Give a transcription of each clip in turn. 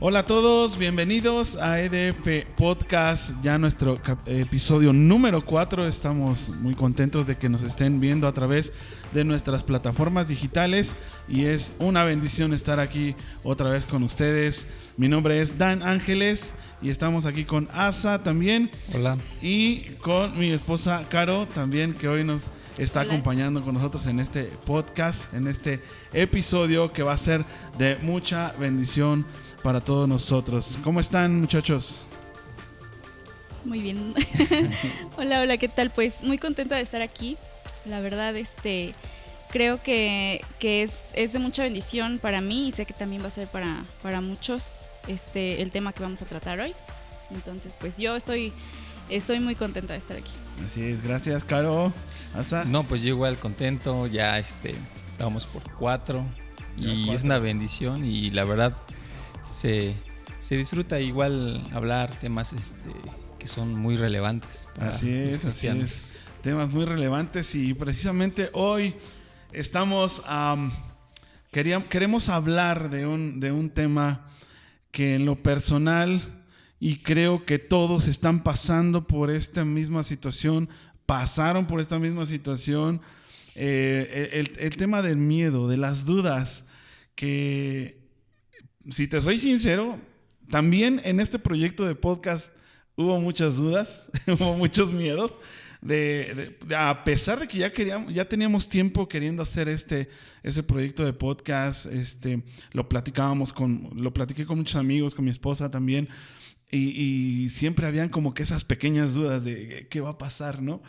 Hola a todos, bienvenidos a EDF Podcast, ya nuestro episodio número 4. Estamos muy contentos de que nos estén viendo a través de nuestras plataformas digitales y es una bendición estar aquí otra vez con ustedes. Mi nombre es Dan Ángeles y estamos aquí con Asa también. Hola. Y con mi esposa Caro también, que hoy nos está Hola. acompañando con nosotros en este podcast, en este episodio que va a ser de mucha bendición para todos nosotros. ¿Cómo están, muchachos? Muy bien. Hola, ¿qué tal? Pues muy contenta de estar aquí. La verdad, creo que es de mucha bendición para mí y sé que también va a ser para muchos el tema que vamos a tratar hoy. Entonces, pues yo estoy muy contenta de estar aquí. Así es, gracias, Caro. Asa. No, pues yo igual contento, ya vamos por 4 y es una bendición y la verdad se disfruta igual hablar temas que son muy relevantes para Así es, los cristianos. así es. Temas muy relevantes y precisamente hoy estamos queremos hablar de un tema que en lo personal, y creo que todos están pasando por esta misma situación, pasaron por esta misma situación, el tema del miedo, de las dudas, que si te soy sincero, también en este proyecto de podcast hubo muchas dudas, hubo muchos miedos, a pesar de que ya teníamos tiempo queriendo hacer ese proyecto de podcast, lo platiqué con muchos amigos, con mi esposa también, y siempre habían como que esas pequeñas dudas de qué va a pasar, ¿no?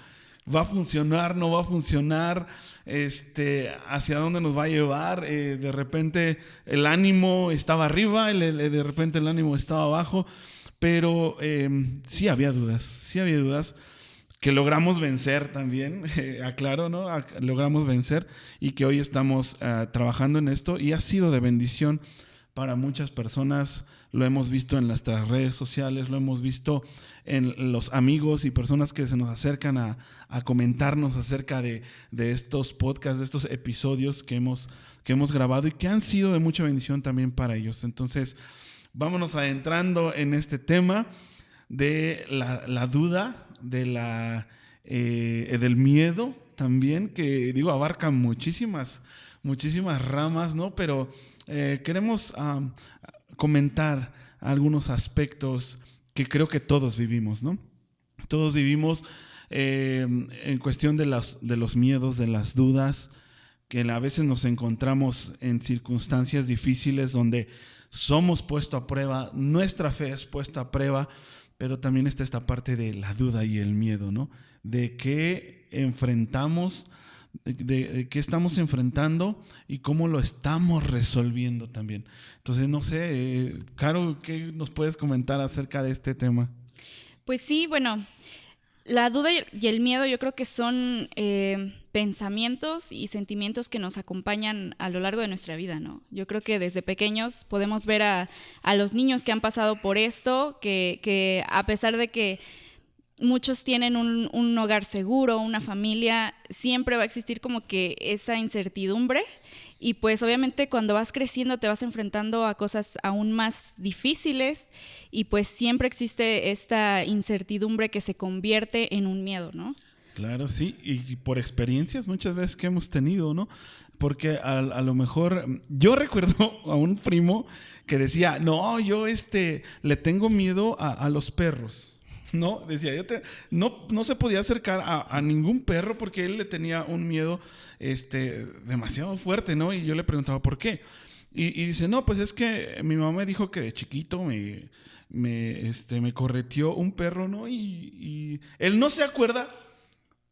¿Va a funcionar? ¿No va a funcionar? ¿Hacia dónde nos va a llevar? De repente el ánimo estaba arriba, de repente el ánimo estaba abajo, pero sí había dudas que logramos vencer también, aclaro, ¿no? Logramos vencer y que hoy estamos trabajando en esto y ha sido de bendición para muchas personas. Lo hemos visto en nuestras redes sociales, lo hemos visto en los amigos y personas que se nos acercan a comentarnos acerca de estos podcasts, de estos episodios que hemos grabado y que han sido de mucha bendición también para ellos. Entonces, vámonos adentrando en este tema de la duda, del miedo también, que digo, abarca muchísimas ramas, ¿no? Pero queremos comentar algunos aspectos que creo que todos vivimos, ¿no? Todos vivimos en cuestión de los miedos, de las dudas, que a veces nos encontramos en circunstancias difíciles donde somos puestos a prueba, nuestra fe es puesta a prueba, pero también está esta parte de la duda y el miedo, ¿no? De qué enfrentamos, de qué estamos enfrentando y cómo lo estamos resolviendo también. Entonces, no sé, Caro, ¿qué nos puedes comentar acerca de este tema? Pues sí, bueno, la duda y el miedo yo creo que son pensamientos y sentimientos que nos acompañan a lo largo de nuestra vida, ¿no? Yo creo que desde pequeños podemos ver a los niños que han pasado por esto, que a pesar de que muchos tienen un hogar seguro, una familia, siempre va a existir como que esa incertidumbre y pues obviamente cuando vas creciendo te vas enfrentando a cosas aún más difíciles y pues siempre existe esta incertidumbre que se convierte en un miedo, ¿no? Claro, sí, y por experiencias muchas veces que hemos tenido, ¿no? Porque a lo mejor, yo recuerdo a un primo que decía, no, yo le tengo miedo a los perros. No, decía, no se podía acercar a ningún perro porque él le tenía un miedo demasiado fuerte, ¿no? Y yo le preguntaba por qué. Y dice, no, pues es que mi mamá me dijo que de chiquito me correteó un perro, ¿no? Y él no se acuerda,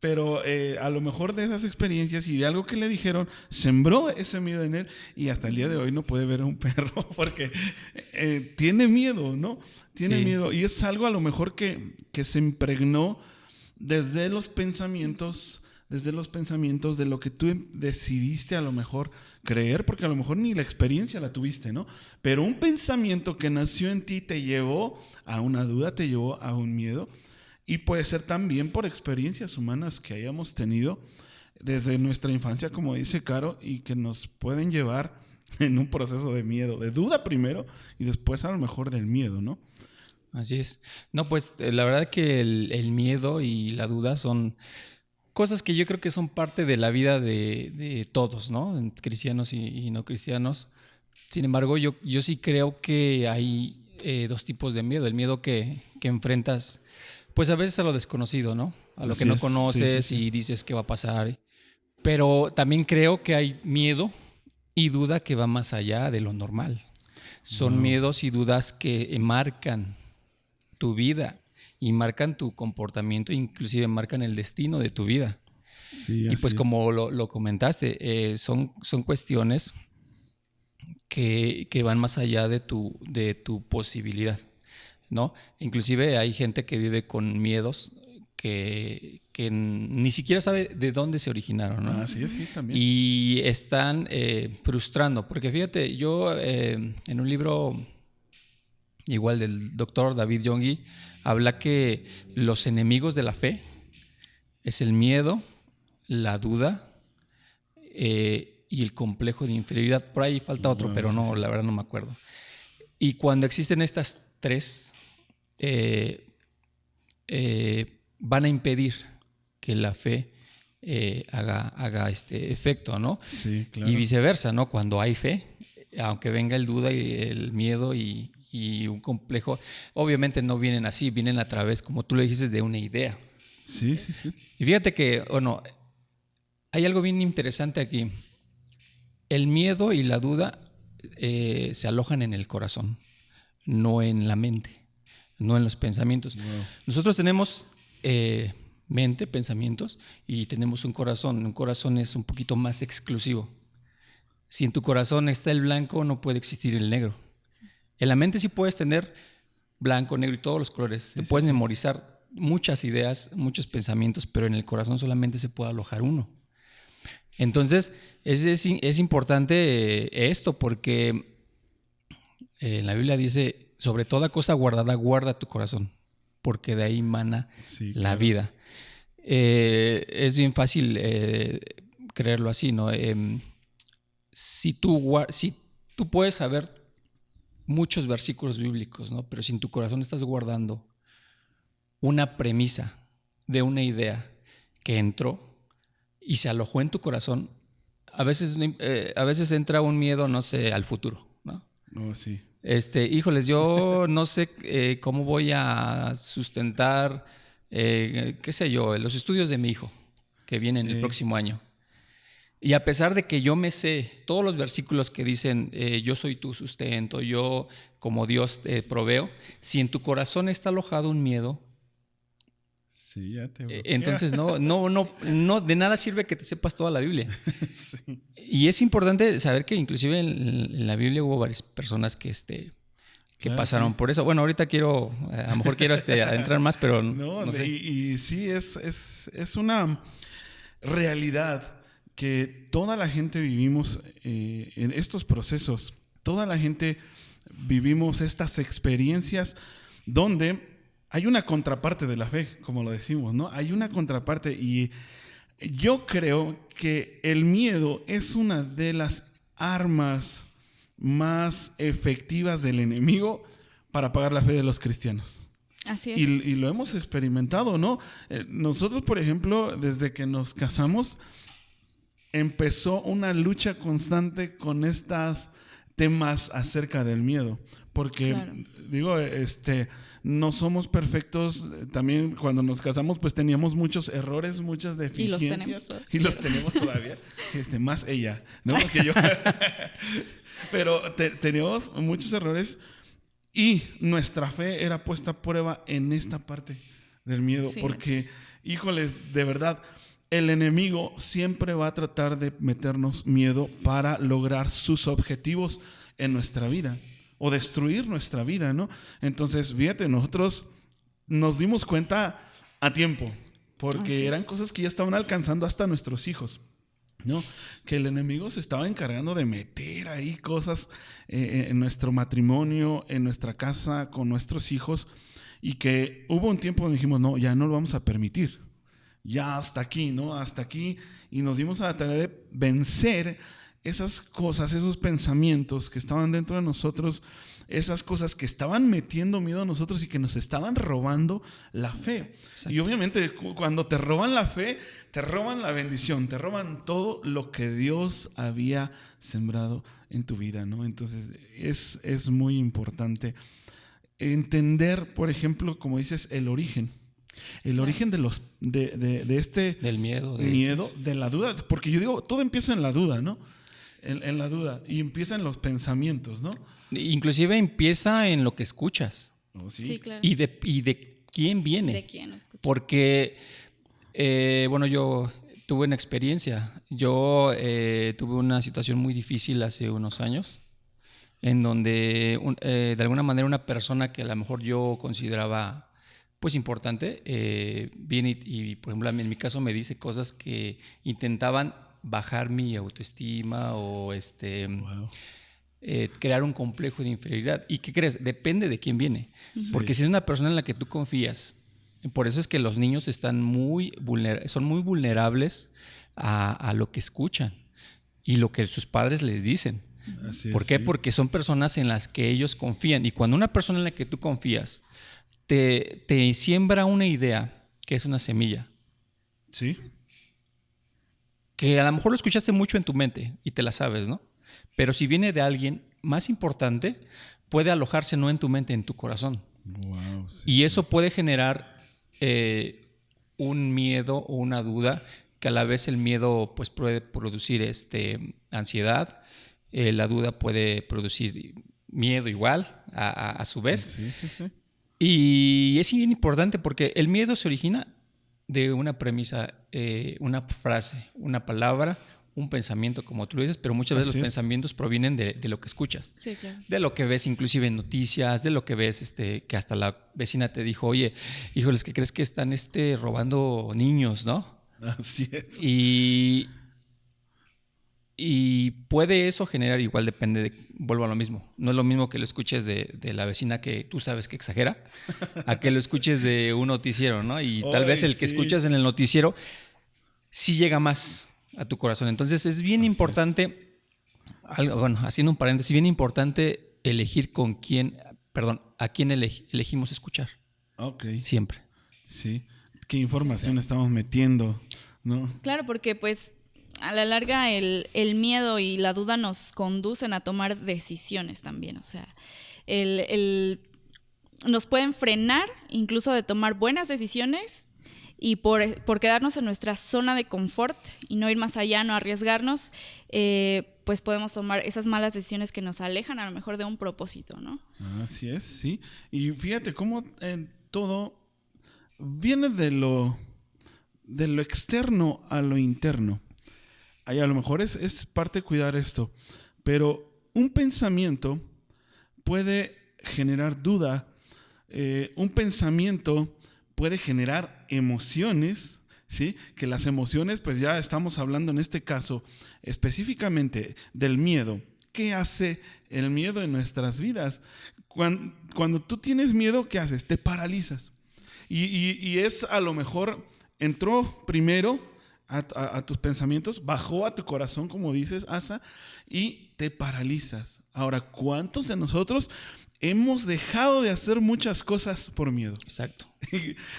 pero a lo mejor de esas experiencias y de algo que le dijeron, sembró ese miedo en él y hasta el día de hoy no puede ver a un perro porque tiene miedo, ¿no? Tiene miedo y es algo a lo mejor que se impregnó desde los pensamientos de lo que tú decidiste a lo mejor creer, porque a lo mejor ni la experiencia la tuviste, ¿no? Pero un pensamiento que nació en ti te llevó a una duda, te llevó a un miedo. Y puede ser también por experiencias humanas que hayamos tenido desde nuestra infancia, como dice Caro, y que nos pueden llevar en un proceso de miedo, de duda primero y después a lo mejor del miedo, ¿no? Así es. No, pues la verdad que el miedo y la duda son cosas que yo creo que son parte de la vida de todos, ¿no? Cristianos y no cristianos. Sin embargo, yo sí creo que hay dos tipos de miedo. El miedo que enfrentas, pues a veces a lo desconocido, ¿no? A lo Así que no es. conoces Sí. y dices qué va a pasar. Pero también creo que hay miedo y duda que va más allá de lo normal. Son miedos y dudas que marcan tu vida y marcan tu comportamiento, inclusive marcan el destino de tu vida. Sí, Y pues así como lo comentaste, son cuestiones que van más allá de tu posibilidad, ¿no? Inclusive hay gente que vive con miedos que ni siquiera sabe de dónde se originaron, ¿no? Así es, sí, también. Y están frustrando, porque fíjate, yo en un libro igual del doctor David Yonggi habla que los enemigos de la fe es el miedo, la duda y el complejo de inferioridad. Por ahí falta otro, pero Sí, no, sí. la verdad no me acuerdo. Y cuando existen estas tres, van a impedir que la fe haga este efecto, ¿no? Sí, claro. Y viceversa, ¿no? Cuando hay fe, aunque venga el duda y el miedo y un complejo, obviamente no vienen así, vienen a través, como tú lo dijiste, de una idea. Sí, sí, sí. Y fíjate que, bueno, hay algo bien interesante aquí. El miedo y la duda se alojan en el corazón, no en la mente, no en los pensamientos. Wow. Nosotros tenemos mente, pensamientos, y tenemos un corazón. Un corazón es un poquito más exclusivo. Si en tu corazón está el blanco, no puede existir el negro. En la mente sí puedes tener blanco, negro y todos los colores. Te puedes memorizar muchas ideas, muchos pensamientos, pero en el corazón solamente se puede alojar uno. Entonces, es importante esto porque la Biblia dice, sobre toda cosa guardada, guarda tu corazón, porque de ahí mana la vida. Es bien fácil creerlo así, ¿no? Si tú puedes saber muchos versículos bíblicos, ¿no? Pero si en tu corazón estás guardando una premisa de una idea que entró y se alojó en tu corazón, a veces entra un miedo, no sé, al futuro, ¿no? Oh, sí. Híjoles, yo no sé cómo voy a sustentar, qué sé yo, los estudios de mi hijo que vienen el próximo año. Y a pesar de que yo me sé todos los versículos que dicen yo soy tu sustento, yo como Dios te proveo, si en tu corazón está alojado un miedo, sí, ya te entonces no de nada sirve que te sepas toda la Biblia. Sí. Y es importante saber que inclusive en la Biblia hubo varias personas que Claro, pasaron por eso. Bueno, ahorita a lo mejor quiero adentrar más, pero no sé. Y sí, es una realidad que toda la gente vivimos en estos procesos. Toda la gente vivimos estas experiencias donde hay una contraparte de la fe, como lo decimos, ¿no? Hay una contraparte y yo creo que el miedo es una de las armas más efectivas del enemigo para apagar la fe de los cristianos. Así es. Y lo hemos experimentado, ¿no? Nosotros, por ejemplo, desde que nos casamos, empezó una lucha constante con estos temas acerca del miedo. Porque, claro, digo, no somos perfectos. También cuando nos casamos, pues teníamos muchos errores, muchas deficiencias. Y los tenemos todavía. Más ella, ¿no? Que yo. Pero teníamos muchos errores y nuestra fe era puesta a prueba en esta parte del miedo. Sí, porque, híjoles, de verdad, el enemigo siempre va a tratar de meternos miedo para lograr sus objetivos en nuestra vida o destruir nuestra vida, ¿no? Entonces, fíjate, nosotros nos dimos cuenta a tiempo porque eran cosas que ya estaban alcanzando hasta nuestros hijos, ¿no? Que el enemigo se estaba encargando de meter ahí cosas en nuestro matrimonio, en nuestra casa, con nuestros hijos, y que hubo un tiempo donde dijimos, no, ya no lo vamos a permitir. Ya hasta aquí, ¿no? Hasta aquí. Y nos dimos a la tarea de vencer esas cosas, esos pensamientos que estaban dentro de nosotros, esas cosas que estaban metiendo miedo a nosotros y que nos estaban robando la fe. Exacto. Y obviamente cuando te roban la fe, te roban la bendición, te roban todo lo que Dios había sembrado en tu vida, ¿no? Entonces es muy importante entender, por ejemplo, como dices, el origen. El origen de este del miedo, de la duda, porque yo digo, todo empieza en la duda, ¿no? En la duda, y empieza en los pensamientos, ¿no? Inclusive empieza en lo que escuchas. Oh, sí. Sí, claro. Y de quién viene. ¿De quién escuchas? Porque, bueno, yo tuve una experiencia. Yo tuve una situación muy difícil hace unos años, en donde de alguna manera una persona que a lo mejor yo consideraba pues importante, viene y, por ejemplo, en mi caso me dice cosas que intentaban bajar mi autoestima o Wow. Crear un complejo de inferioridad. ¿Y qué crees? Depende de quién viene. Sí. Porque si es una persona en la que tú confías, por eso es que los niños son muy vulnerables a lo que escuchan y lo que sus padres les dicen. Así ¿Por es, qué? sí. Porque son personas en las que ellos confían. Y cuando una persona en la que tú confías te siembra una idea, que es una semilla, Sí. que a lo mejor lo escuchaste mucho en tu mente y te la sabes, ¿no? Pero si viene de alguien más importante, puede alojarse no en tu mente, en tu corazón. Wow, sí, Y sí. eso puede generar un miedo o una duda, que a la vez el miedo pues, puede producir ansiedad, la duda puede producir miedo igual a su vez. Sí, sí, sí. Y es bien importante porque el miedo se origina de una premisa, una frase, una palabra, un pensamiento, como tú lo dices, pero muchas veces Así los es. pensamientos provienen de lo que escuchas. Sí, claro. De lo que ves inclusive en noticias, de lo que ves que hasta la vecina te dijo, oye, híjoles, ¿qué crees que están robando niños, no? Así es. Y puede eso generar, igual depende vuelvo a lo mismo. No es lo mismo que lo escuches de la vecina que tú sabes que exagera, a que lo escuches de un noticiero, ¿no? Y tal vez el que escuchas en el noticiero sí llega más a tu corazón. Entonces es bien importante, haciendo un paréntesis, bien importante elegir a quién elegimos escuchar. Ok. Siempre. Sí. ¿Qué información estamos metiendo, no? Claro, porque pues a la larga el miedo y la duda nos conducen a tomar decisiones también. O sea, nos pueden frenar incluso de tomar buenas decisiones y por quedarnos en nuestra zona de confort y no ir más allá, no arriesgarnos, pues podemos tomar esas malas decisiones que nos alejan a lo mejor de un propósito, ¿no? Así es, sí. Y fíjate cómo todo viene de lo externo a lo interno. Ahí a lo mejor es parte de cuidar esto, pero un pensamiento puede generar duda, un pensamiento puede generar emociones, ¿sí? Que las emociones, pues ya estamos hablando en este caso específicamente del miedo. ¿Qué hace el miedo en nuestras vidas? Cuando tú tienes miedo, ¿qué haces? Te paralizas. Y es a lo mejor, entró primero a tus pensamientos, bajó a tu corazón, como dices, Asa, y te paralizas. Ahora, ¿cuántos de nosotros hemos dejado de hacer muchas cosas por miedo? Exacto.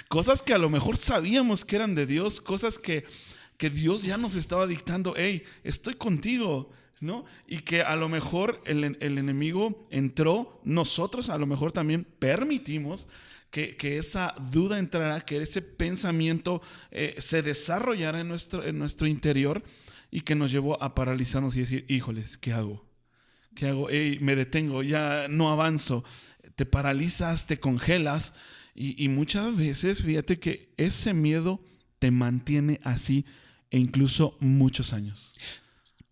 Cosas que a lo mejor sabíamos que eran de Dios, cosas que Dios ya nos estaba dictando, hey, estoy contigo, ¿no? Y que a lo mejor el enemigo entró, nosotros a lo mejor también permitimos que esa duda entrara, que ese pensamiento se desarrollara en nuestro interior y que nos llevó a paralizarnos y decir, híjoles, ¿qué hago? ¿Qué hago? Hey, me detengo, ya no avanzo. Te paralizas, te congelas y muchas veces, fíjate que ese miedo te mantiene así e incluso muchos años.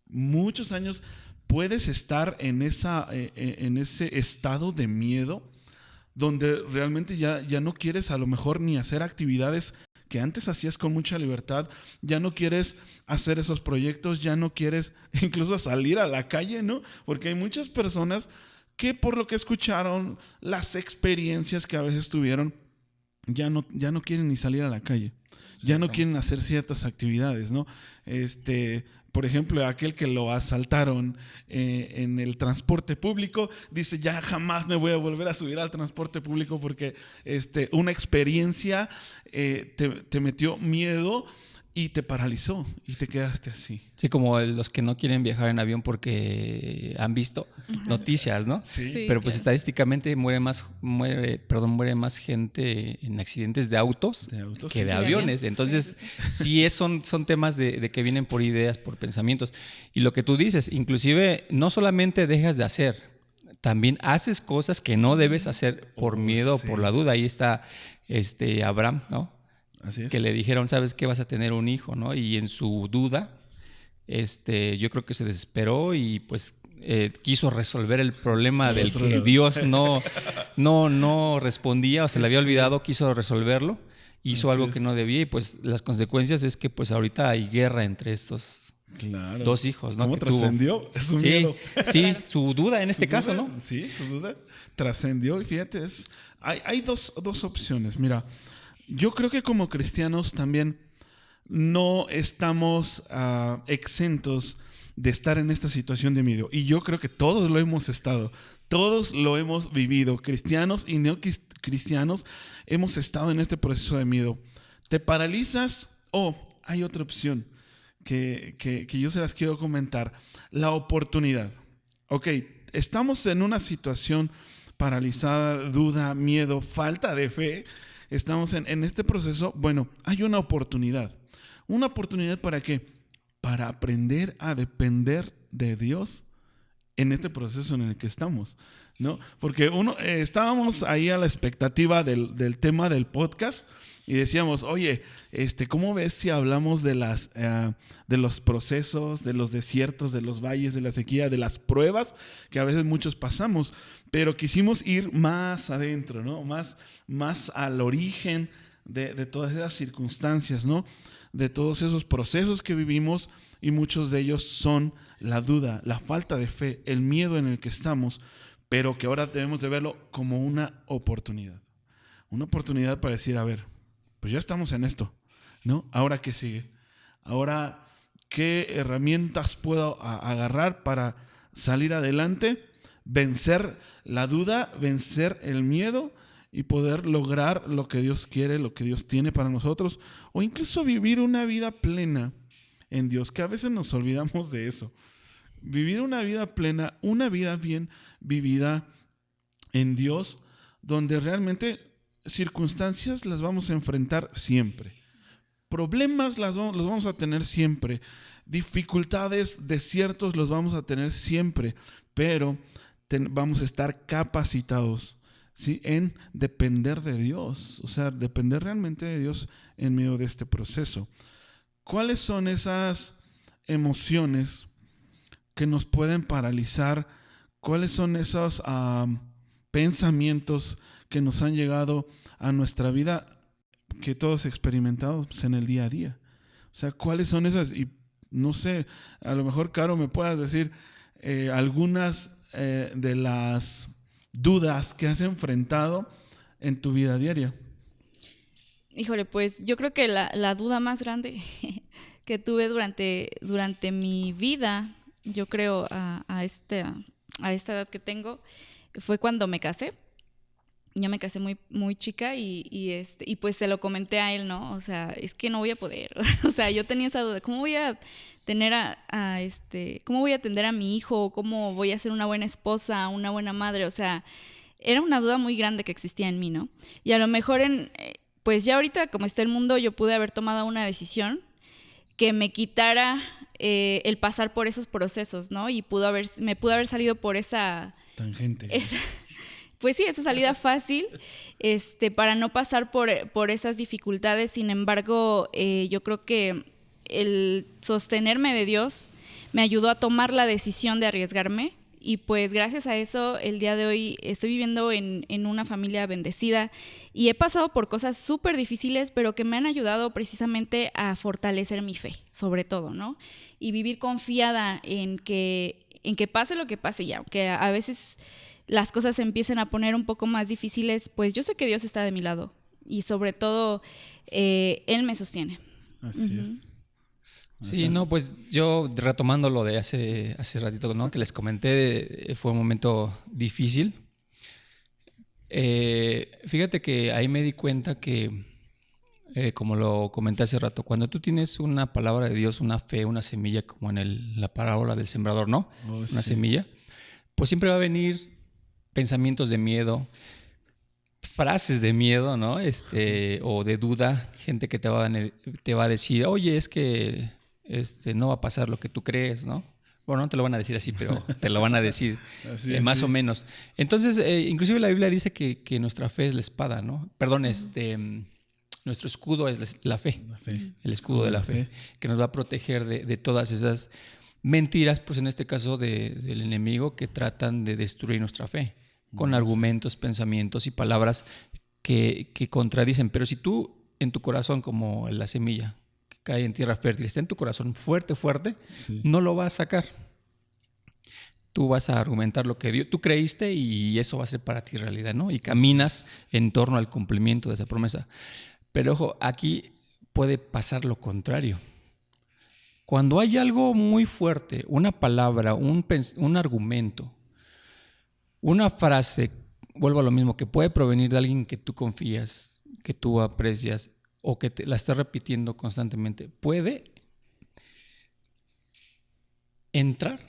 Muchos años puedes estar en ese estado de miedo donde realmente ya no quieres a lo mejor ni hacer actividades que antes hacías con mucha libertad, ya no quieres hacer esos proyectos, ya no quieres incluso salir a la calle, ¿no? Porque hay muchas personas que por lo que escucharon, las experiencias que a veces tuvieron, ya no quieren ni salir a la calle. Ya no quieren hacer ciertas actividades, ¿no? Por ejemplo, aquel que lo asaltaron en el transporte público, dice, ya jamás me voy a volver a subir al transporte público porque una experiencia te metió miedo y te paralizó y te quedaste así. Sí, como los que no quieren viajar en avión porque han visto noticias, ¿no? Sí. Pero pues estadísticamente muere más gente en accidentes de autos que de aviones. Entonces, sí son temas de que vienen por ideas, por pensamientos. Y lo que tú dices, inclusive no solamente dejas de hacer, también haces cosas que no debes hacer por miedo o por la duda. Ahí está Abraham, ¿no? Así es. Que le dijeron, ¿sabes qué? Vas a tener un hijo, ¿no? Y en su duda, yo creo que se desesperó y pues quiso resolver el problema del que Dios no respondía o se le había olvidado, quiso resolverlo, hizo algo que no debía y pues las consecuencias es que pues ahorita hay guerra entre estos dos hijos, ¿no? ¿Cómo trascendió? Es un miedo. Sí, su duda en este caso, ¿no? Sí, su duda trascendió y fíjate, hay dos opciones, mira. Yo creo que como cristianos también no estamos exentos de estar en esta situación de miedo. Y yo creo que todos lo hemos estado, todos lo hemos vivido, cristianos y no cristianos hemos estado en este proceso de miedo. ¿Te paralizas? Hay otra opción que yo se las quiero comentar, la oportunidad. Ok, estamos en una situación paralizada, duda, miedo, falta de fe. Estamos en este proceso. Bueno, hay una oportunidad. ¿Una oportunidad para qué? Para aprender a depender de Dios en este proceso en el que estamos, ¿no? Porque estábamos ahí a la expectativa del tema del podcast y decíamos, oye, ¿cómo ves si hablamos de los procesos, de los desiertos, de los valles, de la sequía, de las pruebas que a veces muchos pasamos? Pero quisimos ir más adentro, ¿no? Más al origen de todas esas circunstancias, ¿no? De todos esos procesos que vivimos y muchos de ellos son la duda, la falta de fe, el miedo en el que estamos, pero que ahora debemos de verlo como una oportunidad. Una oportunidad para decir, a ver, pues ya estamos en esto, ¿no? ¿Ahora qué sigue? Ahora, ¿qué herramientas puedo agarrar para salir adelante, vencer la duda, vencer el miedo y poder lograr lo que Dios quiere, lo que Dios tiene para nosotros, o incluso vivir una vida plena en Dios, que a veces nos olvidamos de eso? Vivir una vida plena, una vida bien vivida en Dios, donde realmente circunstancias las vamos a enfrentar siempre. Problemas los vamos a tener siempre. Dificultades, desiertos los vamos a tener siempre, pero vamos a estar capacitados, ¿sí?, en depender de Dios, o sea, depender realmente de Dios en medio de este proceso. ¿Cuáles son esas emociones que nos pueden paralizar? ¿Cuáles son esos pensamientos que nos han llegado a nuestra vida que todos experimentamos en el día a día? O sea, ¿cuáles son esas? Y no sé, a lo mejor, Caro, me puedas decir algunas de las dudas que has enfrentado en tu vida diaria. Híjole, pues yo creo que la duda más grande que tuve durante mi vida, yo creo a esta edad que tengo, fue cuando me casé. Yo me casé muy, muy chica y pues se lo comenté a él, ¿no? O sea, es que no voy a poder. O sea, yo tenía esa duda. ¿Cómo voy a tener cómo voy a atender a mi hijo? ¿Cómo voy a ser una buena esposa, una buena madre? O sea, era una duda muy grande que existía en mí, ¿no? Y a lo mejor pues ya ahorita, como está el mundo, yo pude haber tomado una decisión que me quitara el pasar por esos procesos, ¿no? Y me pudo haber salido por esa tangente. Pues sí, esa salida fácil, para no pasar por esas dificultades. Sin embargo, yo creo que el sostenerme de Dios me ayudó a tomar la decisión de arriesgarme. Y pues gracias a eso, el día de hoy estoy viviendo en una familia bendecida y he pasado por cosas súper difíciles, pero que me han ayudado precisamente a fortalecer mi fe, sobre todo, ¿no? Y vivir confiada en que pase lo que pase, y aunque a veces las cosas se empiecen a poner un poco más difíciles, pues yo sé que Dios está de mi lado. Y sobre todo, Él me sostiene. Así es. Sí, no, pues yo retomando lo de hace ratito, ¿no? Que les comenté, fue un momento difícil. Fíjate que ahí me di cuenta que, como lo comenté hace rato, cuando tú tienes una palabra de Dios, una fe, una semilla, como en la parábola del sembrador, ¿no? Una semilla, pues siempre va a venir pensamientos de miedo, frases de miedo, ¿no? O de duda, gente que te va a decir, oye, es que no va a pasar lo que tú crees, ¿no? Bueno, no te lo van a decir así, pero te lo van a decir más o menos. Entonces, inclusive la Biblia dice que nuestra fe es la espada, ¿no? Perdón, nuestro escudo es la fe. El escudo de la fe, que nos va a proteger de todas esas mentiras, pues en este caso del enemigo, que tratan de destruir nuestra fe con argumentos, pensamientos y palabras que contradicen. Pero si tú en tu corazón, como la semilla que cae en tierra fértil, está en tu corazón fuerte, no lo vas a sacar. Tú vas a argumentar lo que tú creíste y eso va a ser para ti realidad, ¿no? Y caminas en torno al cumplimiento de esa promesa. Pero ojo, aquí puede pasar lo contrario. Cuando hay algo muy fuerte, una palabra, un argumento, una frase, vuelvo a lo mismo, que puede provenir de alguien que tú confías, que tú aprecias o que la estás repitiendo constantemente, puede entrar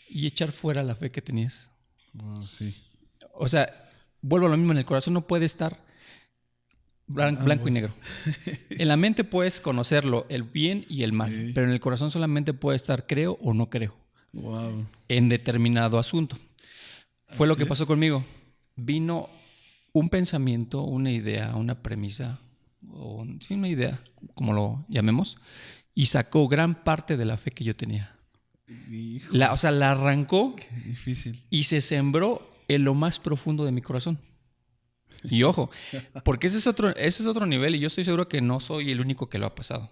y echar fuera la fe que tenías. Sí. O sea, vuelvo a lo mismo, en el corazón no puede estar blanco y negro. En la mente puedes conocerlo, el bien y el mal, pero en el corazón solamente puede estar creo o no creo en determinado asunto. Fue lo que pasó conmigo. Vino un pensamiento, una idea, una premisa, una idea, como lo llamemos, y sacó gran parte de la fe que yo tenía. La arrancó. Qué difícil. Y se sembró en lo más profundo de mi corazón. Y ojo, porque ese es otro nivel, y yo estoy seguro que no soy el único que lo ha pasado.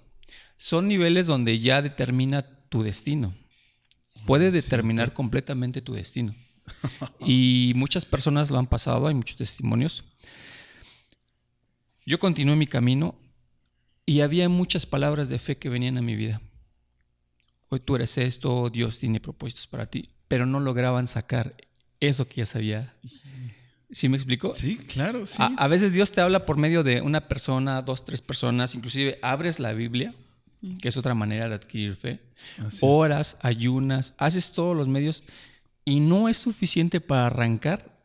Son niveles donde ya determina tu destino. Puede determinar completamente tu destino. Y muchas personas lo han pasado, hay muchos testimonios. Yo continué mi camino y había muchas palabras de fe que venían a mi vida. Hoy tú eres esto, Dios tiene propósitos para ti, pero no lograban sacar eso que ya sabía. ¿Sí me explico? Sí, claro, sí. A veces Dios te habla por medio de una persona, 2, 3 personas, inclusive abres la Biblia, que es otra manera de adquirir fe. Oras, ayunas, haces todos los medios y no es suficiente para arrancar.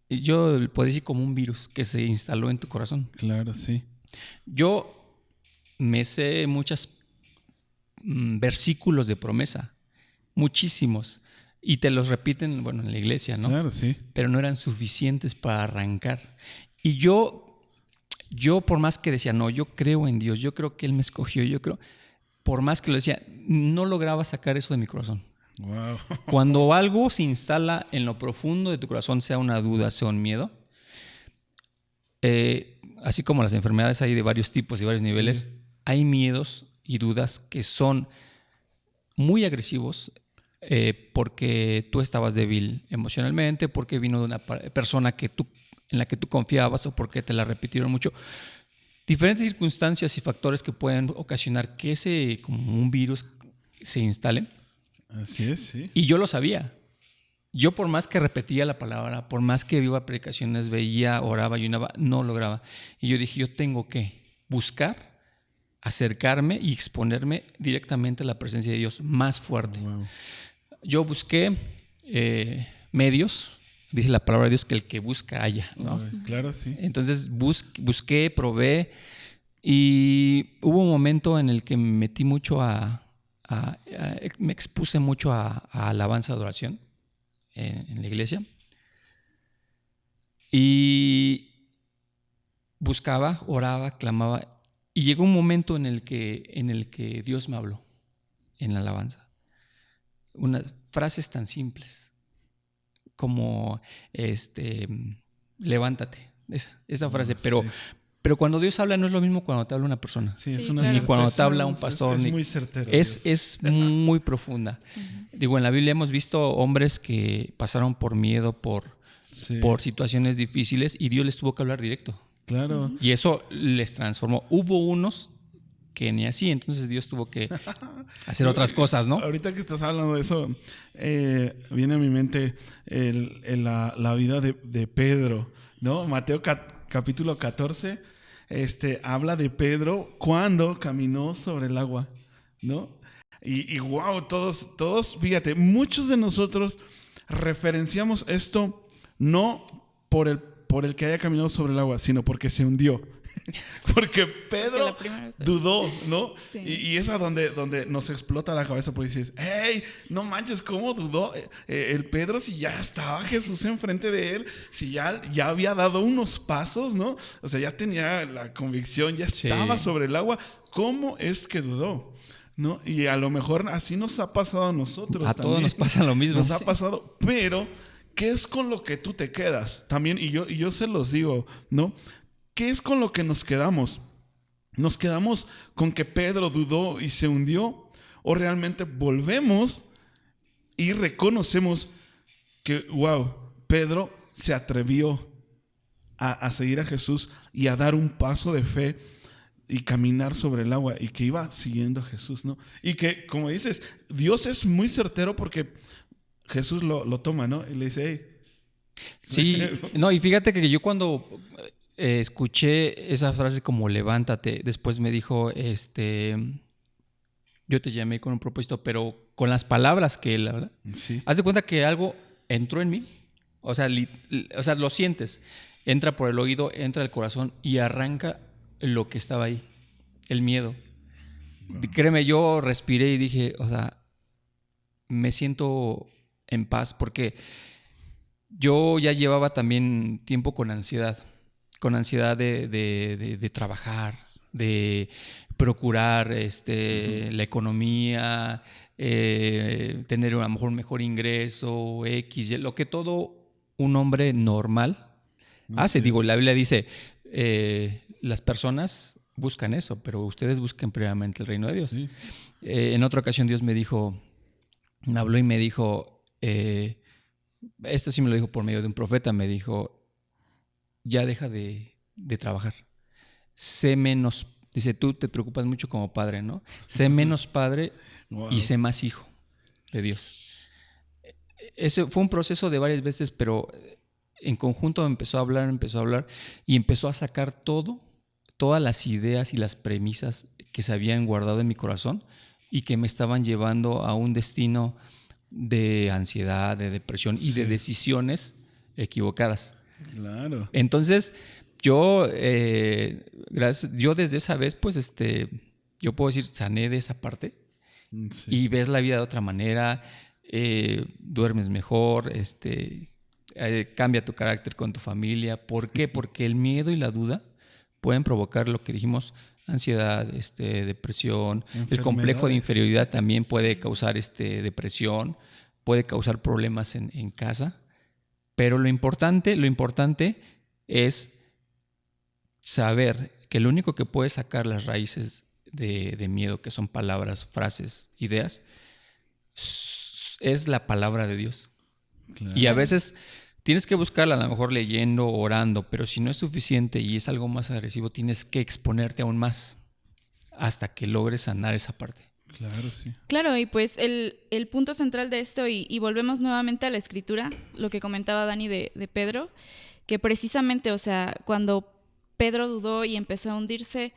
Yo podría decir como un virus que se instaló en tu corazón. Claro, sí. Yo me sé muchos versículos de promesa, muchísimos, y te los repiten, en la iglesia, ¿no? Claro, sí. Pero no eran suficientes para arrancar. Y yo por más que decía, no, yo creo en Dios, yo creo que Él me escogió, yo creo, por más que lo decía, no lograba sacar eso de mi corazón. Wow. Cuando algo se instala en lo profundo de tu corazón, sea una duda, sea un miedo, así como las enfermedades hay de varios tipos y varios niveles, hay miedos y dudas que son muy agresivos, porque tú estabas débil emocionalmente, porque vino de una persona en la que tú confiabas o porque te la repitieron mucho. Diferentes circunstancias y factores que pueden ocasionar que ese, como un virus, se instale. Así es, sí. Y yo lo sabía. Yo por más que repetía la palabra, por más que iba a predicaciones, veía, oraba, ayunaba, no lograba. Y yo dije, yo tengo que buscar, acercarme y exponerme directamente a la presencia de Dios más fuerte. Wow. Yo busqué medios, dice la palabra de Dios que el que busca halla, ¿no? Claro, sí. Entonces busqué, probé y hubo un momento en el que me metí mucho me expuse mucho a alabanza, adoración en la iglesia y buscaba, oraba, clamaba y llegó un momento en el que Dios me habló en la alabanza. Unas frases tan simples como levántate, esa frase, pero cuando Dios habla no es lo mismo cuando te habla una persona, ni cuando te habla un pastor, es muy certero, es muy profunda. Digo, en la Biblia hemos visto hombres que pasaron por miedo, por situaciones difíciles y Dios les tuvo que hablar directo. Claro. Y eso les transformó. Hubo unos que ni así, entonces Dios tuvo que hacer otras cosas, ¿no? Ahorita que estás hablando de eso, viene a mi mente la vida de Pedro, ¿no? Mateo capítulo 14, habla de Pedro cuando caminó sobre el agua, ¿no? Y wow, todos, fíjate, muchos de nosotros referenciamos esto no por el que haya caminado sobre el agua, sino porque se hundió. Porque Pedro dudó, ¿no? Sí. Y es a donde nos explota la cabeza, porque dices, hey, no manches, ¿cómo dudó el Pedro si ya estaba Jesús enfrente de él? Si ya había dado unos pasos, ¿no? O sea, ya tenía la convicción, ya estaba sobre el agua. ¿Cómo es que dudó? ¿No? Y a lo mejor así nos ha pasado a nosotros. A todos nos pasa lo mismo. Nos ha pasado, pero ¿qué es con lo que tú te quedas? También, y yo se los digo, ¿no? ¿Qué es con lo que nos quedamos? ¿Nos quedamos con que Pedro dudó y se hundió? ¿O realmente volvemos y reconocemos que, wow, Pedro se atrevió a seguir a Jesús y a dar un paso de fe y caminar sobre el agua y que iba siguiendo a Jesús, ¿no? Y que, como dices, Dios es muy certero porque Jesús lo toma, ¿no? Y le dice, hey. Sí, no, y fíjate que yo cuando escuché esa frase como levántate, después me dijo, yo te llamé con un propósito, pero con las palabras que él habla, sí. Haz de cuenta que algo entró en mí, o sea, lo sientes, entra por el oído, entra al corazón y arranca lo que estaba ahí, el miedo. Wow. Créeme, yo respiré y dije, o sea, me siento en paz porque yo ya llevaba también tiempo con ansiedad de trabajar, de procurar la economía, tener a lo mejor un mejor ingreso, lo que todo un hombre normal hace. Digo, la Biblia dice, las personas buscan eso, pero ustedes busquen primeramente el reino de Dios. Sí. En otra ocasión Dios me habló y me dijo, esto sí me lo dijo por medio de un profeta, me dijo, ya deja de trabajar. Sé menos, dice, tú te preocupas mucho como padre, ¿no? Sé menos padre y sé más hijo de Dios. Ese fue un proceso de varias veces, pero en conjunto empezó a hablar y empezó a sacar todas las ideas y las premisas que se habían guardado en mi corazón y que me estaban llevando a un destino de ansiedad, de depresión y de decisiones equivocadas. Claro. Entonces, yo desde esa vez, pues, yo puedo decir, sané de esa parte y ves la vida de otra manera, duermes mejor, cambia tu carácter con tu familia. ¿Por qué? Porque el miedo y la duda pueden provocar lo que dijimos, ansiedad, depresión, el complejo de inferioridad también puede causar depresión, puede causar problemas en casa. Pero lo importante es saber que lo único que puede sacar las raíces de miedo, que son palabras, frases, ideas, es la palabra de Dios. Claro. Y a veces tienes que buscarla, a lo mejor leyendo, orando, pero si no es suficiente y es algo más agresivo, tienes que exponerte aún más hasta que logres sanar esa parte. Claro, sí. Claro, y pues el punto central de esto, y volvemos nuevamente a la escritura, lo que comentaba Dani de Pedro, que precisamente, o sea, cuando Pedro dudó y empezó a hundirse,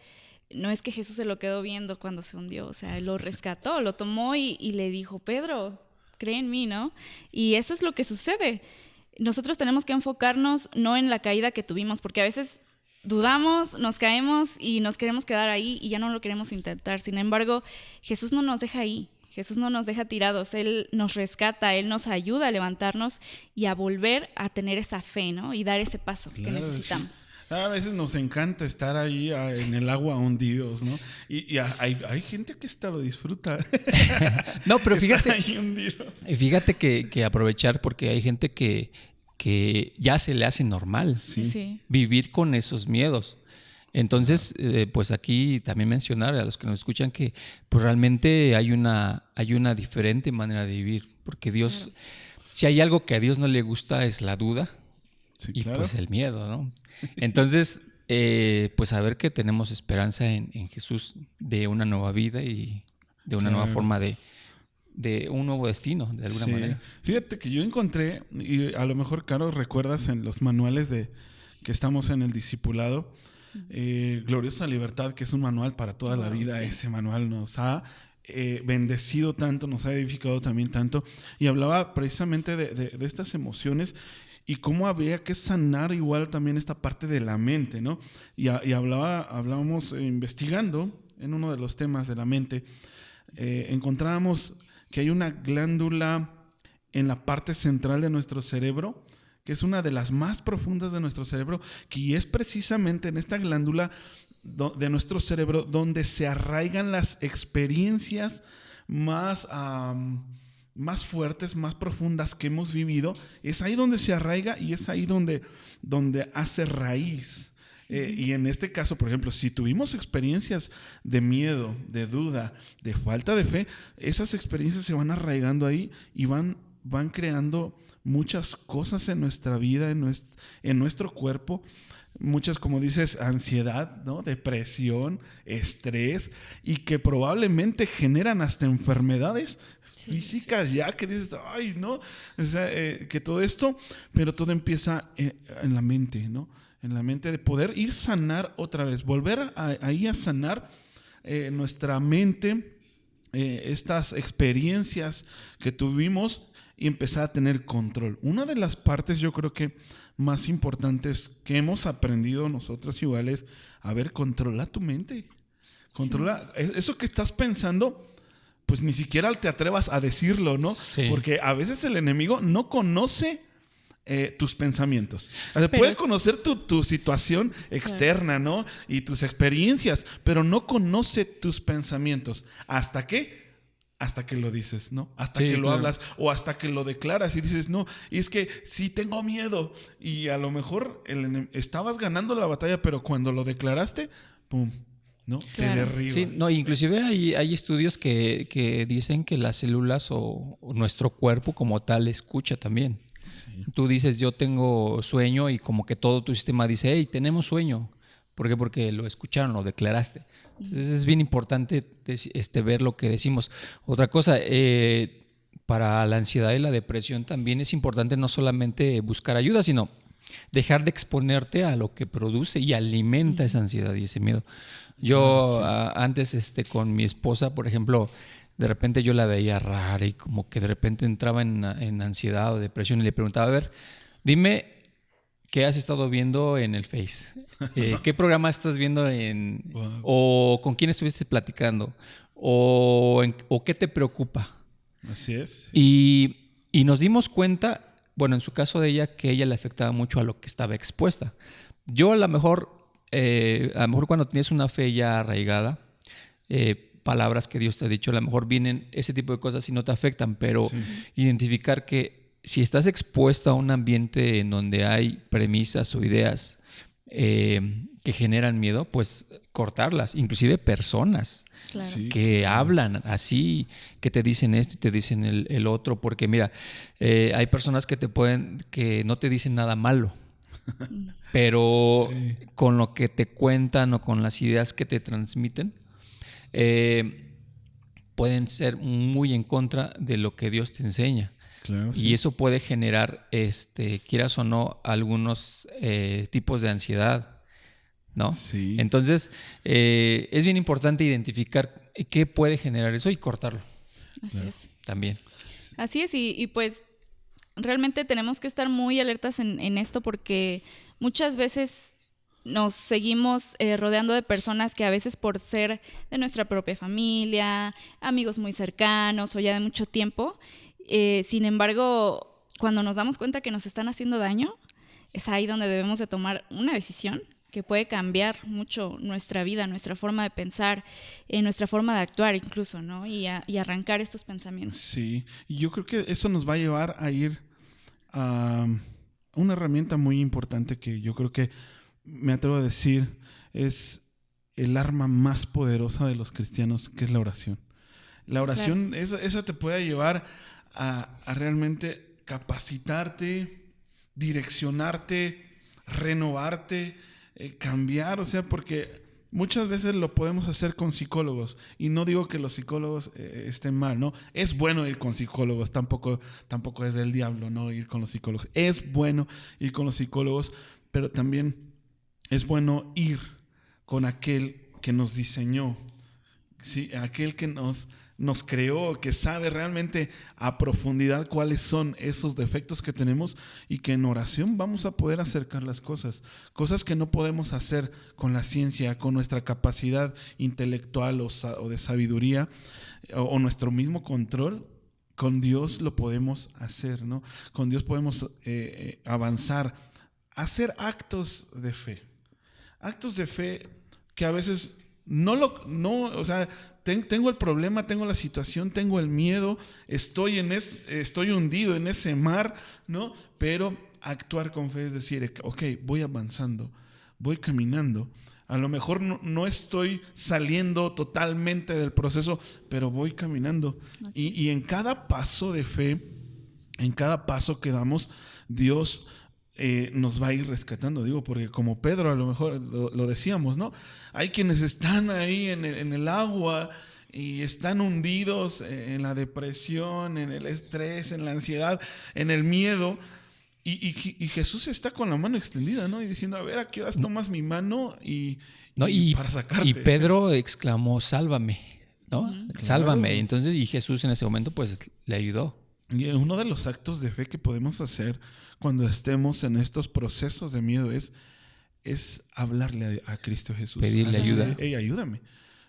no es que Jesús se lo quedó viendo cuando se hundió, o sea, él lo rescató, lo tomó y le dijo, Pedro, cree en mí, ¿no? Y eso es lo que sucede. Nosotros tenemos que enfocarnos no en la caída que tuvimos, porque a veces dudamos, nos caemos y nos queremos quedar ahí y ya no lo queremos intentar. Sin embargo, Jesús no nos deja ahí. Jesús no nos deja tirados. Él nos rescata, Él nos ayuda a levantarnos y a volver a tener esa fe, ¿no? Y dar ese paso que necesitamos. Sí. A veces nos encanta estar ahí en el agua hundidos, ¿no? Y hay gente que hasta lo disfruta. No, pero fíjate que aprovechar, porque hay gente que ya se le hace normal vivir con esos miedos. Entonces, pues aquí también mencionar a los que nos escuchan que pues realmente hay una diferente manera de vivir, porque Dios, si hay algo que a Dios no le gusta es la duda y pues el miedo, ¿no? Entonces, pues saber que tenemos esperanza en Jesús de una nueva vida y de una nueva forma de un nuevo destino, de alguna manera. Fíjate que yo encontré, y a lo mejor, Caro, recuerdas en los manuales que estamos en el discipulado, Gloriosa Libertad, que es un manual para toda la vida. Ese manual nos ha bendecido tanto, nos ha edificado también tanto, y hablaba precisamente de estas emociones y cómo habría que sanar igual también esta parte de la mente, ¿no? Y hablábamos investigando en uno de los temas de la mente, encontrábamos que hay una glándula en la parte central de nuestro cerebro, que es una de las más profundas de nuestro cerebro, que es precisamente en esta glándula de nuestro cerebro donde se arraigan las experiencias más fuertes, más profundas que hemos vivido. Es ahí donde se arraiga y es ahí donde hace raíz. Y en este caso, por ejemplo, si tuvimos experiencias de miedo, de duda, de falta de fe, esas experiencias se van arraigando ahí y van creando muchas cosas en nuestra vida, en nuestro cuerpo. Muchas, como dices, ansiedad, ¿no? Depresión, estrés, y que probablemente generan hasta enfermedades físicas, ya que dices, ay, no, o sea, que todo esto, pero todo empieza en la mente, ¿no? En la mente, de poder ir sanar otra vez, volver ahí a sanar nuestra mente, estas experiencias que tuvimos, y empezar a tener control. Una de las partes, yo creo que más importantes que hemos aprendido nosotros igual es, a ver, controla tu mente. Controla eso que estás pensando, pues ni siquiera te atrevas a decirlo, ¿no? Sí. Porque a veces el enemigo no conoce tus pensamientos. O sea, puede conocer tu situación externa, ¿no? Y tus experiencias, pero no conoce tus pensamientos. ¿Hasta qué? Hasta que lo dices, ¿no? Hasta que lo hablas o hasta que lo declaras y dices, no, y es que sí tengo miedo. Y a lo mejor estabas ganando la batalla, pero cuando lo declaraste, ¡pum!, ¿no? Te derriba. Sí, no, inclusive hay estudios que dicen que las células o nuestro cuerpo como tal escucha también. Sí. Tú dices, yo tengo sueño, y como que todo tu sistema dice, hey, tenemos sueño. ¿Por qué? Porque lo escucharon, lo declaraste. Entonces es bien importante ver lo que decimos. Otra cosa, para la ansiedad y la depresión también es importante no solamente buscar ayuda, sino dejar de exponerte a lo que produce y alimenta esa ansiedad y ese miedo. Yo antes con mi esposa, por ejemplo, de repente yo la veía rara y como que de repente entraba en ansiedad o depresión, y le preguntaba, a ver, dime, ¿qué has estado viendo en el Face? ¿Qué programa estás viendo wow, o con quién estuviste platicando? ¿O qué te preocupa? Así es. Y nos dimos cuenta, bueno, en su caso de ella, que ella le afectaba mucho a lo que estaba expuesta. Yo a lo mejor cuando tienes una fe ya arraigada, palabras que Dios te ha dicho, a lo mejor vienen ese tipo de cosas y no te afectan, pero identificar que si estás expuesto a un ambiente en donde hay premisas o ideas que generan miedo, pues cortarlas. Inclusive personas que hablan así, que te dicen esto y te dicen el otro. Porque mira, hay personas que no te dicen nada malo, pero con lo que te cuentan o con las ideas que te transmiten, pueden ser muy en contra de lo que Dios te enseña. Claro, y eso puede generar, quieras o no, algunos tipos de ansiedad, ¿no? Sí. Entonces, es bien importante identificar qué puede generar eso y cortarlo. Así es. También. Así es, y pues realmente tenemos que estar muy alertas en esto, porque muchas veces nos seguimos rodeando de personas que a veces, por ser de nuestra propia familia, amigos muy cercanos o ya de mucho tiempo, sin embargo, cuando nos damos cuenta que nos están haciendo daño, es ahí donde debemos de tomar una decisión que puede cambiar mucho nuestra vida, nuestra forma de pensar, nuestra forma de actuar incluso, ¿no? Y arrancar estos pensamientos. Sí, y yo creo que eso nos va a llevar a ir a una herramienta muy importante que yo creo que, me atrevo a decir, es el arma más poderosa de los cristianos, que es la oración. La oración, esa te puede llevar a realmente capacitarte, direccionarte, renovarte, cambiar, o sea, porque muchas veces lo podemos hacer con psicólogos, y no digo que los psicólogos estén mal, ¿no? Es bueno ir con psicólogos, tampoco es del diablo, ¿no? Ir con los psicólogos. Es bueno ir con los psicólogos, pero también es bueno ir con aquel que nos diseñó, ¿sí? Aquel que nos creó, que sabe realmente a profundidad cuáles son esos defectos que tenemos, y que en oración vamos a poder acercar las cosas que no podemos hacer con la ciencia, con nuestra capacidad intelectual o de sabiduría, o nuestro mismo control. Con Dios lo podemos hacer, ¿no? Con Dios podemos avanzar, hacer actos de fe que a veces o sea, tengo el problema, tengo la situación, tengo el miedo, estoy hundido en ese mar, ¿no? Pero actuar con fe es decir, ok, voy avanzando, voy caminando. A lo mejor no estoy saliendo totalmente del proceso, pero voy caminando. Y en cada paso de fe, en cada paso que damos, Dios nos va a ir rescatando, digo, porque como Pedro a lo mejor lo decíamos, ¿no? Hay quienes están ahí en el agua y están hundidos en la depresión, en el estrés, en la ansiedad, en el miedo, y Jesús está con la mano extendida, ¿no? Y diciendo, a ver, ¿a qué horas tomas mi mano y para sacarte? Y Pedro exclamó, sálvame, ¿no? Sálvame. Claro. Entonces, y Jesús en ese momento pues le ayudó. Y uno de los actos de fe que podemos hacer cuando estemos en estos procesos de miedo es hablarle a Cristo Jesús. Pedirle ayuda. Hey, ayúdame,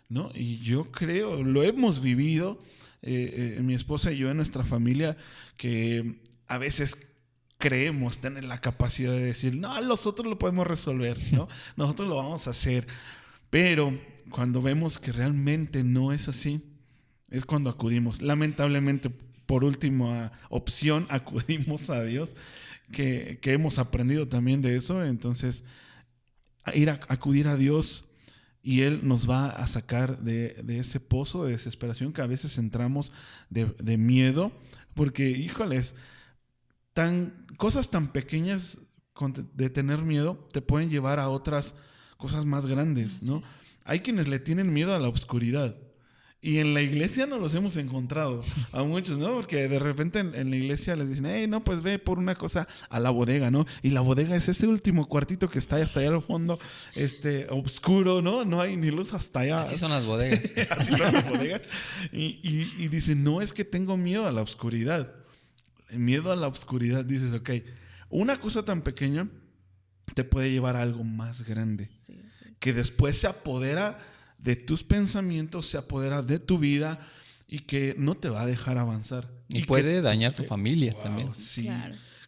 ¿no? Y yo creo, lo hemos vivido, mi esposa y yo en nuestra familia, que a veces creemos tener la capacidad de decir, no, nosotros lo podemos resolver, ¿no? Nosotros lo vamos a hacer. Pero cuando vemos que realmente no es así, es cuando acudimos. Lamentablemente, por última opción, acudimos a Dios, que hemos aprendido también de eso. Entonces, acudir a Dios, y Él nos va a sacar de ese pozo de desesperación que a veces entramos de miedo, porque, híjoles, cosas tan pequeñas de tener miedo te pueden llevar a otras cosas más grandes, ¿no? Hay quienes le tienen miedo a la oscuridad. Y en la iglesia nos los hemos encontrado a muchos, ¿no? Porque de repente en la iglesia les dicen, hey, no, pues ve por una cosa a la bodega, ¿no? Y la bodega es ese último cuartito que está hasta allá al fondo, oscuro, ¿no? No hay ni luz hasta allá. Así son las bodegas. Así son las bodegas. Y dicen, no, es que tengo miedo a la oscuridad. Miedo a la oscuridad, dices, ok, una cosa tan pequeña te puede llevar a algo más grande. Sí. Que después se apodera de tus pensamientos, se apodera de tu vida, y que no te va a dejar avanzar. Y puede dañar tu familia también. Sí.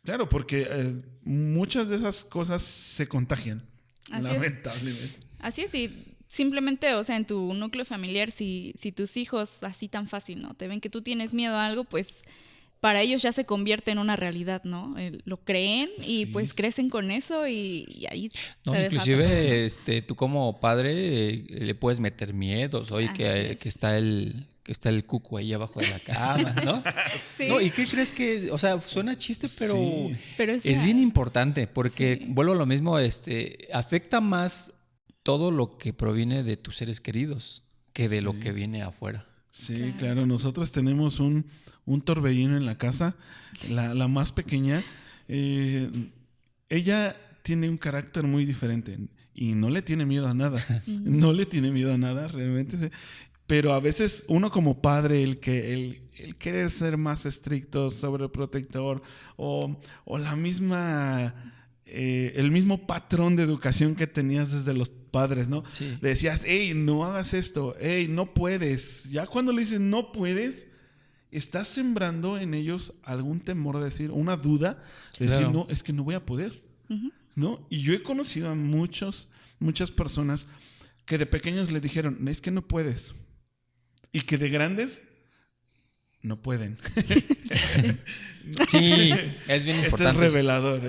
Claro, porque muchas de esas cosas se contagian, lamentablemente. Así es, y simplemente, o sea, en tu núcleo familiar, si tus hijos así tan fácil, ¿no? Te ven que tú tienes miedo a algo, pues para ellos ya se convierte en una realidad, ¿no? Lo creen y pues crecen con eso, y ahí se inclusive desata. tú como padre le puedes meter miedos, oye, que está el cuco ahí abajo de la cama, ¿no? Sí. No, ¿y qué crees que? O sea, suena chiste, pero es bien bien importante, porque vuelvo a lo mismo, afecta más todo lo que proviene de tus seres queridos que de lo que viene afuera. Sí, claro. Nosotros tenemos un torbellino en la casa, la más pequeña. Ella tiene un carácter muy diferente y no le tiene miedo a nada. No le tiene miedo a nada, realmente. Pero a veces uno como padre, el querer ser más estricto, sobreprotector, o la misma... el mismo patrón de educación que tenías desde los padres, ¿no? Sí. Decías, hey, no hagas esto, hey, no puedes. Ya cuando le dices no puedes, estás sembrando en ellos algún temor de decir, una duda de decir, no, es que no voy a poder, ¿no? Y yo he conocido a muchas personas que de pequeños le dijeron, es que no puedes. Y que de grandes no pueden. Sí, es bien importante. Esto es revelador.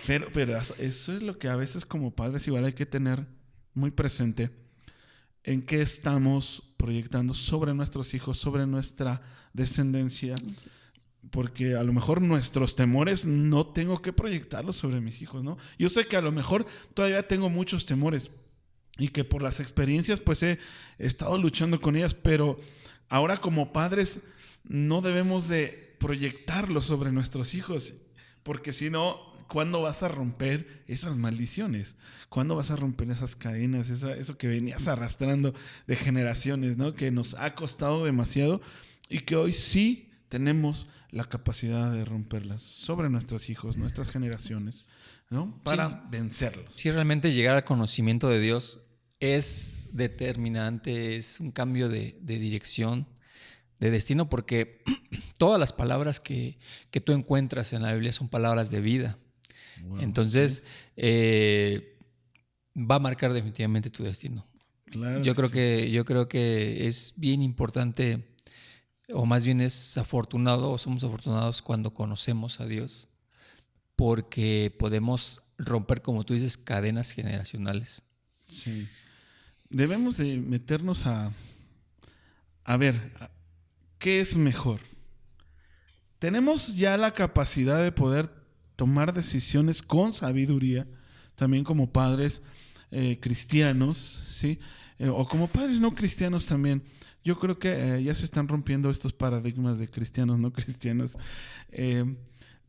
Pero eso es lo que a veces como padres igual hay que tener muy presente, en qué estamos proyectando sobre nuestros hijos, sobre nuestra descendencia. porque a lo mejor nuestros temores no tengo que proyectarlos sobre mis hijos, ¿no? Yo sé que a lo mejor todavía tengo muchos temores y que por las experiencias pues he estado luchando con ellas, pero ahora como padres no debemos de proyectarlos sobre nuestros hijos, porque si no, ¿cuándo vas a romper esas maldiciones? ¿Cuándo vas a romper esas cadenas, eso que venías arrastrando de generaciones, ¿no? Que nos ha costado demasiado y que hoy sí tenemos la capacidad de romperlas sobre nuestros hijos, nuestras generaciones, ¿no? Para vencerlos. Sí, realmente llegar al conocimiento de Dios es determinante, es un cambio de dirección, de destino, porque todas las palabras que tú encuentras en la Biblia son palabras de vida. Wow, entonces, va a marcar definitivamente tu destino. Claro yo creo que es bien importante, o más bien es afortunado, o somos afortunados cuando conocemos a Dios, porque podemos romper, como tú dices, cadenas generacionales. Sí. Debemos de meternos a ver, ¿qué es mejor? Tenemos ya la capacidad de poder tomar decisiones con sabiduría, también como padres cristianos, ¿sí? O como padres no cristianos también. Yo creo que ya se están rompiendo estos paradigmas de cristianos, no cristianos.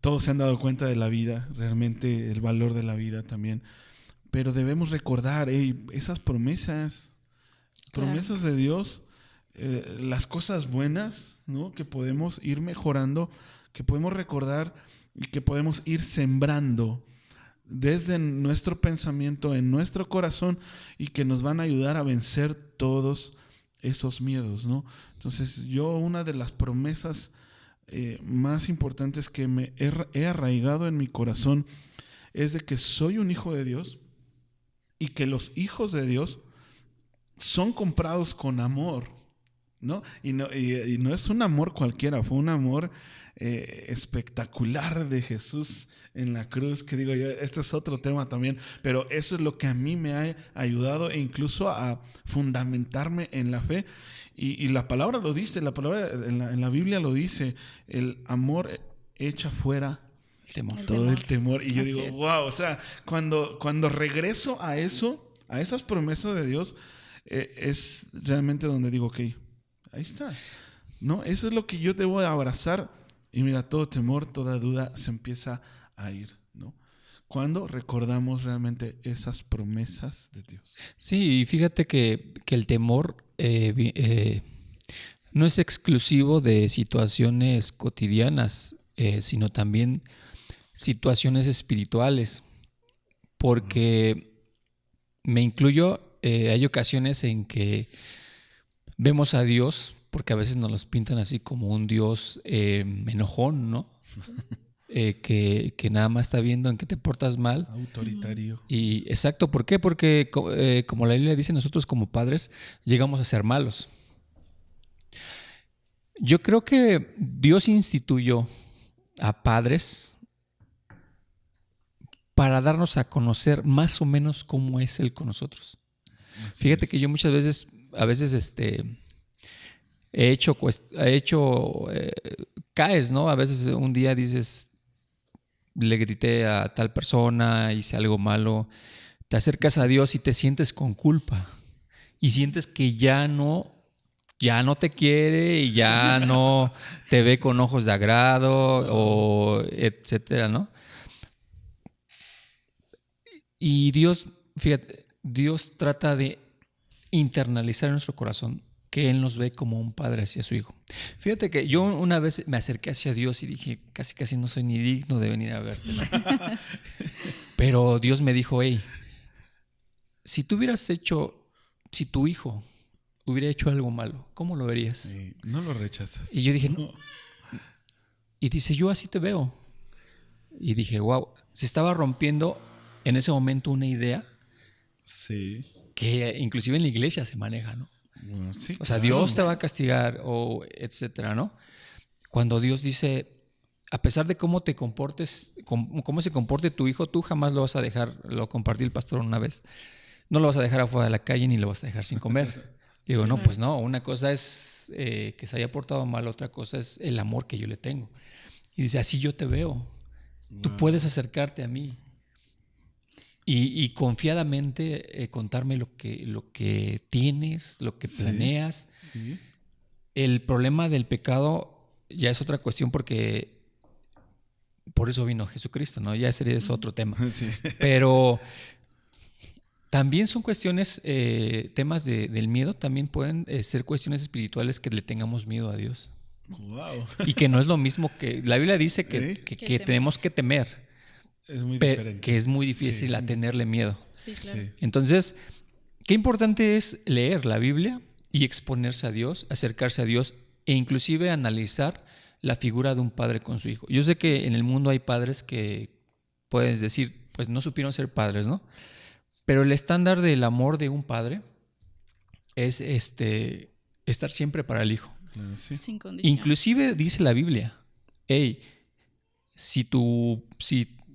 Todos se han dado cuenta de la vida, realmente el valor de la vida también. Pero debemos recordar esas promesas de Dios, las cosas buenas, ¿no? Que podemos ir mejorando, que podemos recordar y que podemos ir sembrando desde nuestro pensamiento, en nuestro corazón, y que nos van a ayudar a vencer todos esos miedos, ¿no? Entonces una de las promesas más importantes que me he arraigado en mi corazón es de que soy un hijo de Dios y que los hijos de Dios son comprados con amor, ¿no? Y no es un amor cualquiera, fue un amor espectacular de Jesús en la cruz, que digo yo, este es otro tema también, pero eso es lo que a mí me ha ayudado e incluso a fundamentarme en la fe, y la palabra lo dice, la palabra en la Biblia lo dice, el amor echa fuera el temor, y yo digo, wow, o sea, cuando regreso a eso, a esas promesas de Dios, es realmente donde digo, ok, ahí está, ¿no? Eso es lo que yo debo abrazar. Y mira, todo temor, toda duda se empieza a ir, ¿no? Cuando recordamos realmente esas promesas de Dios. Sí, y fíjate que el temor no es exclusivo de situaciones cotidianas, sino también situaciones espirituales. Porque me incluyo, hay ocasiones en que vemos a Dios, porque a veces nos los pintan así como un Dios enojón, ¿no? Que nada más está viendo en qué te portas mal. Autoritario. Y exacto, ¿por qué? Porque como la Biblia dice, nosotros como padres llegamos a ser malos. Yo creo que Dios instituyó a padres para darnos a conocer más o menos cómo es Él con nosotros. Fíjate que yo muchas veces, caes, ¿no? A veces un día dices, le grité a tal persona, hice algo malo, te acercas a Dios y te sientes con culpa y sientes que ya no te quiere y ya no te ve con ojos de agrado, o etcétera, ¿no? Y Dios, fíjate, Dios trata de internalizar en nuestro corazón que Él nos ve como un padre hacia su hijo. Fíjate que yo una vez me acerqué hacia Dios y dije, casi no soy ni digno de venir a verte, ¿no? Pero Dios me dijo, hey, si tu hijo hubiera hecho algo malo, ¿cómo lo verías? Sí, no lo rechazas. Y yo dije, no. Y dice, yo así te veo. Y dije, wow, se estaba rompiendo en ese momento una idea, sí, que inclusive en la iglesia se maneja, ¿no? Bueno, sí, o sea, Dios te va a castigar, o etcétera, ¿no? Cuando Dios dice, a pesar de cómo te comportes, cómo se comporte tu hijo, tú jamás lo vas a dejar, lo compartí el pastor una vez, no lo vas a dejar afuera de la calle ni lo vas a dejar sin comer. Digo, no, pues no, una cosa es que se haya portado mal, otra cosa es el amor que yo le tengo. Y dice, así yo te veo. Tú puedes acercarte a mí. Y confiadamente contarme lo que tienes, lo que planeas. Sí. El problema del pecado ya es otra cuestión porque por eso vino Jesucristo, ¿no? Ya ese es otro tema. Sí. Pero también son cuestiones, temas del miedo, también pueden ser cuestiones espirituales que le tengamos miedo a Dios. Wow. Y que no es lo mismo que... La Biblia dice que Que tenemos que temer, Es muy diferente. que es muy difícil Sí. a tenerle miedo. Sí, claro. Sí. Entonces, qué importante es leer la Biblia y exponerse a Dios, acercarse a Dios e inclusive analizar la figura de un padre con su hijo. Yo sé que en el mundo hay padres que puedes decir, pues no supieron ser padres, ¿no? Pero el estándar del amor de un padre es estar siempre para el hijo. Claro, sí. Sin condición. Inclusive dice la Biblia, hey, si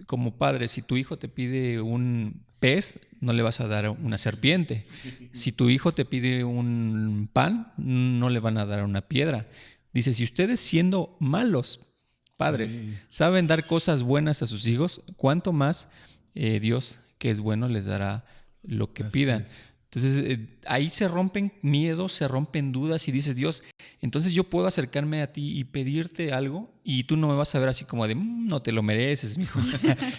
como padre, si tu hijo te pide un pez, no le vas a dar una serpiente. Si tu hijo te pide un pan, no le van a dar una piedra. Dice, si ustedes siendo malos padres Sí. saben dar cosas buenas a sus hijos, ¿cuánto más Dios, que es bueno, les dará lo que Así pidan? es. Entonces, ahí se rompen miedos, se rompen dudas y dices, Dios, entonces yo puedo acercarme a ti y pedirte algo y tú no me vas a ver así como de, no te lo mereces, mijo.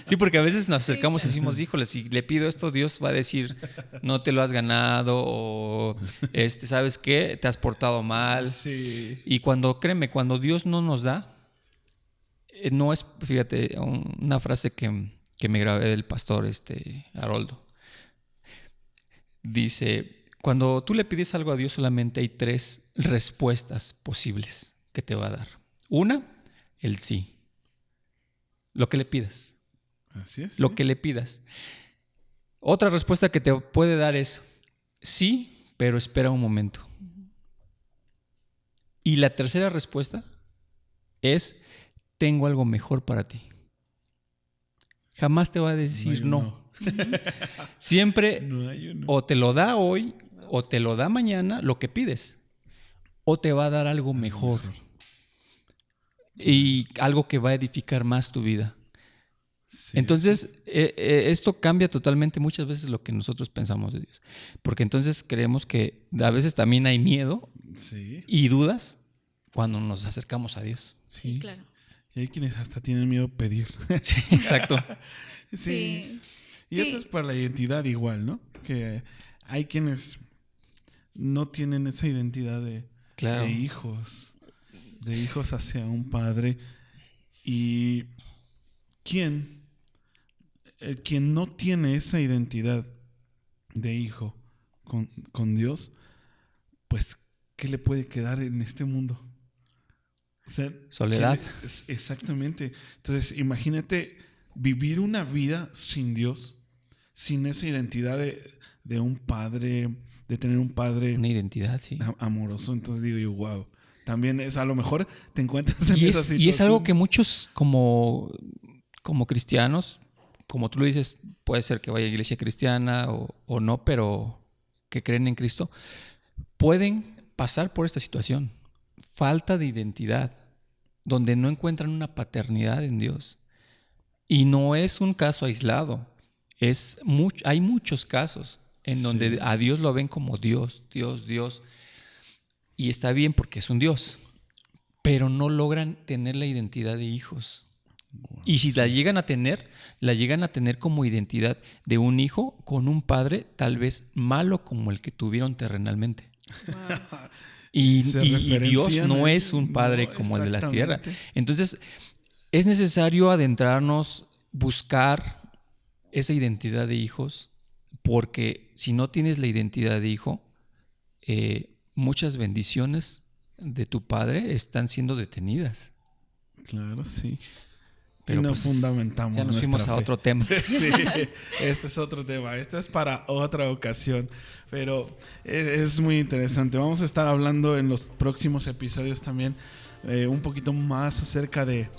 Sí, porque a veces nos acercamos y decimos, híjole, si le pido esto, Dios va a decir, no te lo has ganado o, ¿sabes qué? Te has portado mal. Sí. Y créeme, cuando Dios no nos da, no es, fíjate, una frase que me grabé del pastor Haroldo. Dice, cuando tú le pides algo a Dios solamente hay 3 respuestas posibles que te va a dar. Una, el sí. Lo que le pidas. Así es. Lo que le pidas. Otra respuesta que te puede dar es sí, pero espera un momento. Y la tercera respuesta es tengo algo mejor para ti. Jamás te va a decir no. Siempre No hay uno. o te lo da hoy o te lo da mañana lo que pides o te va a dar algo mejor y algo que va a edificar más tu vida. Sí. Entonces esto cambia totalmente muchas veces lo que nosotros pensamos de Dios, porque entonces creemos que a veces también hay miedo Sí. y dudas cuando nos acercamos a Dios. Sí, claro. Y hay quienes hasta tienen miedo a pedir. Sí, exacto. Sí. Sí. Y Sí. esto es para la identidad igual, ¿no? Que hay quienes no tienen esa identidad Claro. de hijos hacia un padre. Y quien no tiene esa identidad de hijo con Dios, pues, ¿qué le puede quedar en este mundo? O sea, Soledad. Exactamente. Entonces, imagínate vivir una vida sin Dios, sin esa identidad de un padre, de tener un padre Una identidad, sí. amoroso. Entonces digo yo, wow. También es, a lo mejor te encuentras en esa situación. Y es algo que muchos como cristianos, como tú lo dices, puede ser que vaya a iglesia cristiana o no, pero que creen en Cristo, pueden pasar por esta situación. Falta de identidad, donde no encuentran una paternidad en Dios. Y no es un caso aislado. Hay muchos casos en donde a Dios lo ven como Dios. Y está bien porque es un Dios. Pero no logran tener la identidad de hijos. Y si la llegan a tener como identidad de un hijo con un padre tal vez malo como el que tuvieron terrenalmente. Wow. Y Se Dios referencian no a- es un padre no, como el de la tierra. exactamente. Entonces, es necesario adentrarnos, buscar esa identidad de hijos, porque si no tienes la identidad de hijo, muchas bendiciones de tu padre están siendo detenidas. Claro, sí. Pero y no pues, fundamentamos ya nos nuestra fuimos a fe. otro tema. Sí, este es otro tema. Esto es para otra ocasión. Pero es muy interesante. Vamos a estar hablando en los próximos episodios también un poquito más acerca de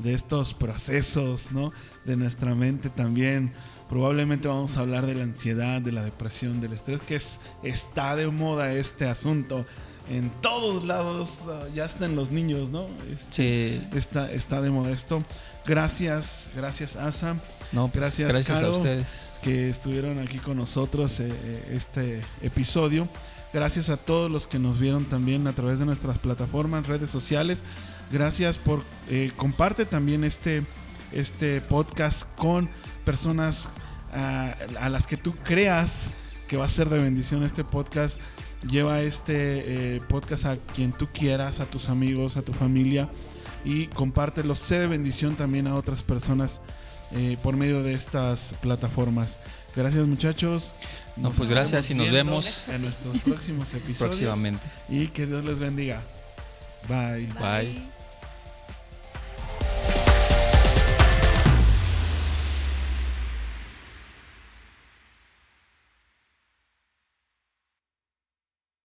estos procesos, ¿no? De nuestra mente también. Probablemente vamos a hablar de la ansiedad, de la depresión, del estrés, que está de moda este asunto. en todos lados, ya hasta en los niños, ¿no? Sí. Está de moda esto. Gracias Asa. No, pues, gracias Caro, a ustedes que estuvieron aquí con nosotros este episodio. Gracias a todos los que nos vieron también a través de nuestras plataformas, redes sociales. Gracias por comparte también este podcast con personas a las que tú creas que va a ser de bendición este podcast. Lleva este podcast a quien tú quieras, a tus amigos, a tu familia, y compártelo. Sé de bendición también a otras personas por medio de estas plataformas. Gracias, muchachos. No, pues gracias y nos vemos en nuestros próximos episodios. Próximamente. Y que Dios les bendiga. Bye. Bye.